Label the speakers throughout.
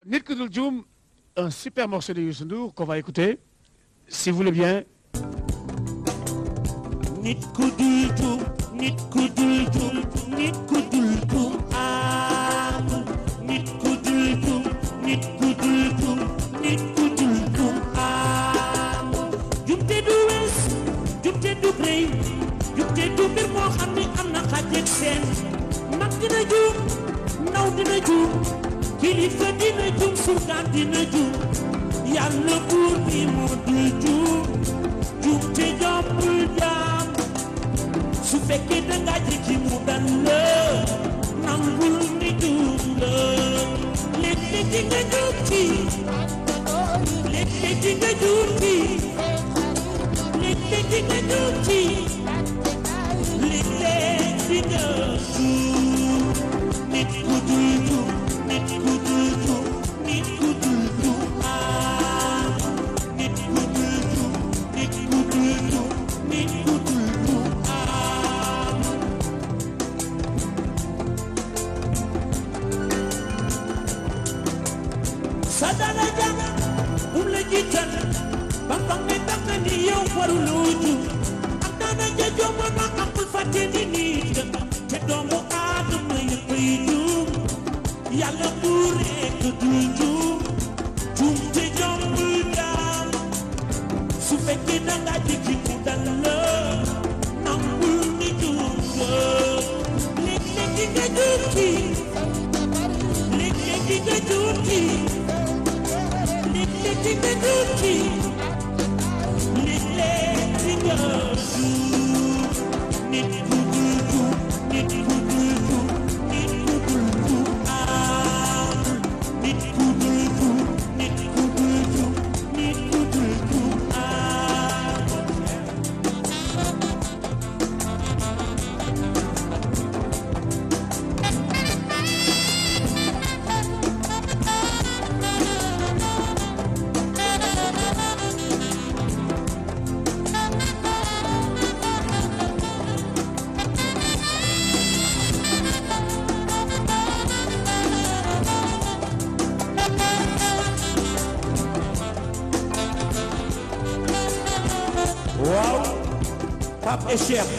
Speaker 1: Niit ku dul juum, un super morceau de Youssou Ndour qu'on va écouter, si vous voulez bien.
Speaker 2: Niit ku dul juum, niit ku dul juum, niit ku dul juum amul. Niit ku dul juum, niit ku dul juum, niit ku dul juum amul. Jumte du wees, jumte du rëy, jumte du mbir moo xam ne am na xaaj ak seen. Mag dina juum, ndaw dina juum, kilifa dina juum, sultaan dina juum. Yàlla buur bi moo dul juum, jumte jombul jaam. Su fekkee danga jikki mu dal la, nangul ni juum la. Léeg-léeg di nga juum ci, léeg-léeg di nga juum ci, léeg-léeg di nga juum ci, léeg-léeg di nga juum. Nit ku dul juum, nit ku dul juum, nit ku dul juum ah. Nit ku dul juum, nit ku dul juum, nit ku dul juum ah. Sa dara jàng la jiital ba fa nga tax ni yow waruloo juum. Am dana ja jomba na amul fàtte ni nit te doomu aadama yëppay juum. Yàlla bu rekk dul juum, juum te jombul daal. Su fekkee danga jikki mu dal la, nangul ni juum la. Léeg-léeg di nga juum ci, léeg-léeg di nga juum ci, léeg-léeg di nga juum ci, léeg-léeg di nga juum. Nit ku dul juum, nit ku dul juum, nit ku dul juum ah. Nit ku dul juum, nit ku dul juum, nit ku dul juum ah. Waaw Pape et Cheikh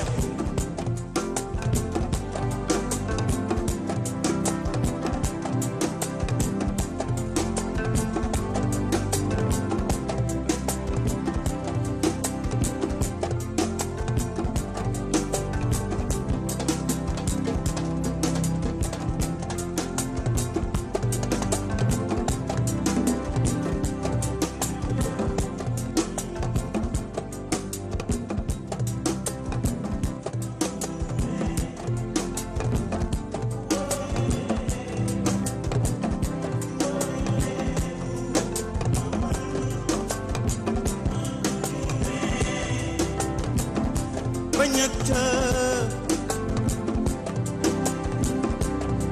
Speaker 2: bañata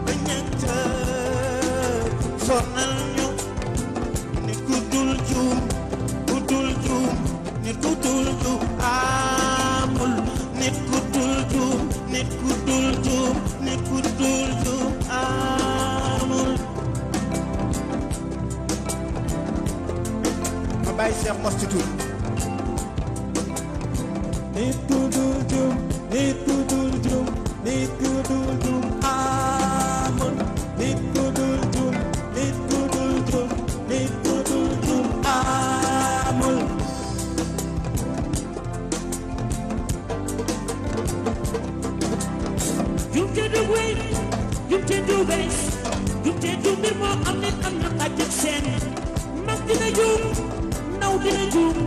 Speaker 2: bañata sonal ñu. Nit ku dul juum, ku dul juum, nit ku dul juum amul. Nit ku dul juum, nit ku dul juum, nit ku dul juum amul. Ma bàyyi Cheikh mos ci tuuti. Nit ku dul juum, nit ku dul juum, nit ku dul juum amul. Nit ku dul juum, nit ku dul juum, nit ku dul juum amul. Jumte du wéy, jumte du bees, jumte du mbir moo am ne am na xaaj ak seen. Mag dina juum, ndaw dina juum,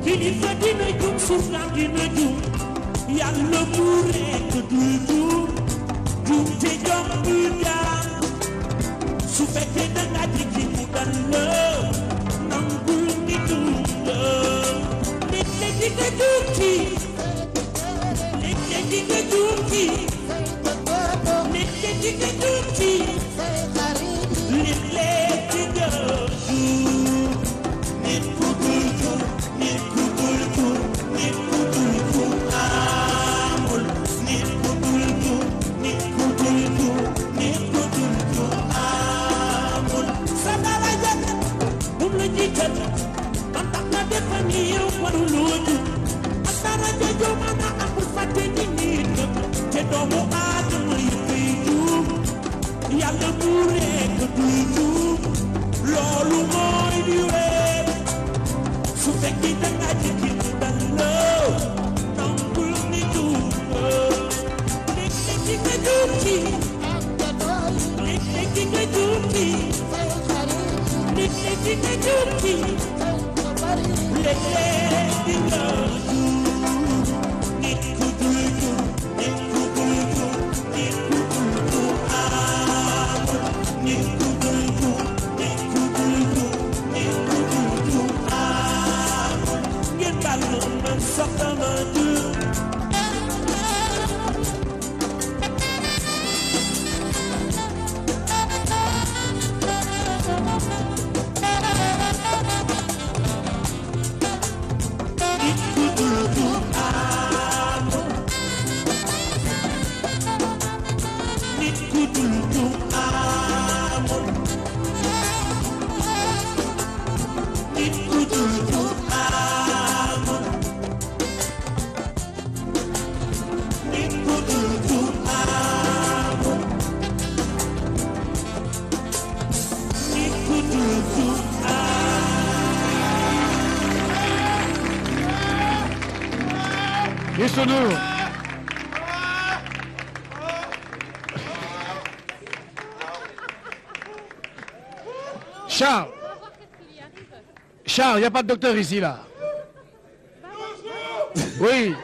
Speaker 2: kilifa dina juum, sultaan dina juum. Yàlla bu rekk dul juum, juum te jombul jaam. Su fekkee danga jikki mu dal la, nangul ni juum la. Léeg-léeg di nga juum ci, léeg-léeg di nga juum ci, léeg-léeg di nga juum ci, léeg-léeg di nga juum. Nit ku dul juum, nit ku dul juum, nit ku dul juum amul. Nit ku dul juum, nit ku dul juum, nit ku dul juum amul. Sa dara waruloo jug asara jojo mama amul fàtte ni nit te doomu aadama yëppay juum yàlla bu rekk duy juum loolu mooy di wér su fekkee danga jëkki dal la nangul ni juum léegi nga juum ci léegi nga juum ci léegi nga juum ci léegi nga juum nit ku dul juum nit ku dul juum nit ku dul juum amul nit ku dul juum nit ku dul juum nit ku dul juum amul ngeen baal ma man sax dama juum
Speaker 1: Youssou Ndour. Charles. Charles, il n'y a pas de docteur ici, là. Oui.